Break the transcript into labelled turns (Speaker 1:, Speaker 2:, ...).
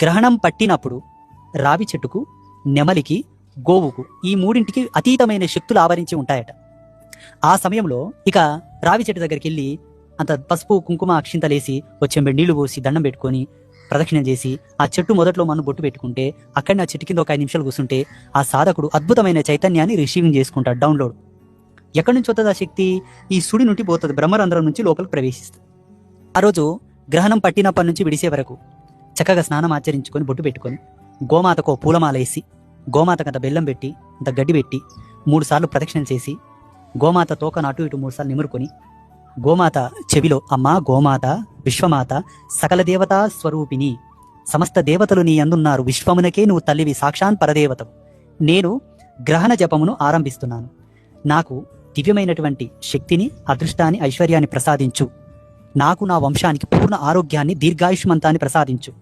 Speaker 1: గ్రహణం పట్టినప్పుడు రావి చెట్టుకు, నెమలికి, గోవుకు ఈ మూడింటికి అతీతమైన శక్తులు ఆవరించి ఉంటాయట. ఆ సమయంలో ఇక రావి చెట్టు దగ్గరికి వెళ్ళి అంత పసుపు కుంకుమ అక్షింతలేసి వచ్చే నీళ్లు పోసి దండం పెట్టుకొని ప్రదక్షిణం చేసి ఆ చెట్టు మొదట్లో మనం బొట్టు పెట్టుకుంటే అక్కడనే ఆ చెట్టు కింద ఒక 5 నిమిషాలు కూర్చుంటే ఆ సాధకుడు అద్భుతమైన చైతన్యాన్ని రిసీవింగ్ చేసుకుంటాడు, డౌన్లోడ్. ఎక్కడి నుంచి వస్తుంది ఆ శక్తి? ఈ సుడి నుండి పోతుంది, బ్రహ్మరంధ్రం నుంచి లోపలికి ప్రవేశిస్తుంది. ఆ రోజు గ్రహణం పట్టినప్పటి నుంచి విడిసే వరకు చక్కగా స్నానం ఆచరించుకొని బొట్టు పెట్టుకొని గోమాతకు పూలమాల వేసి గోమాతకు అంత బెల్లం పెట్టి అంత గడ్డి పెట్టి 3 సార్లు ప్రదక్షిణలు చేసి గోమాత తోకను అటు ఇటు 3 సార్లు నిమురుకొని గోమాత చెవిలో, అమ్మా గోమాత విశ్వమాత సకల దేవతా స్వరూపిణి, సమస్త దేవతలు నీ అందున్నారు, విశ్వమునకే నువ్వు తల్లివి, సాక్షాన్ పరదేవతవు, నేను గ్రహణ జపమును ఆరంభిస్తున్నాను, నాకు దివ్యమైనటువంటి శక్తిని, అదృష్టాన్ని, ఐశ్వర్యాన్ని ప్రసాదించు, నాకు నా వంశానికి పూర్ణ ఆరోగ్యాన్ని, దీర్ఘాయుష్మంతాన్ని ప్రసాదించు.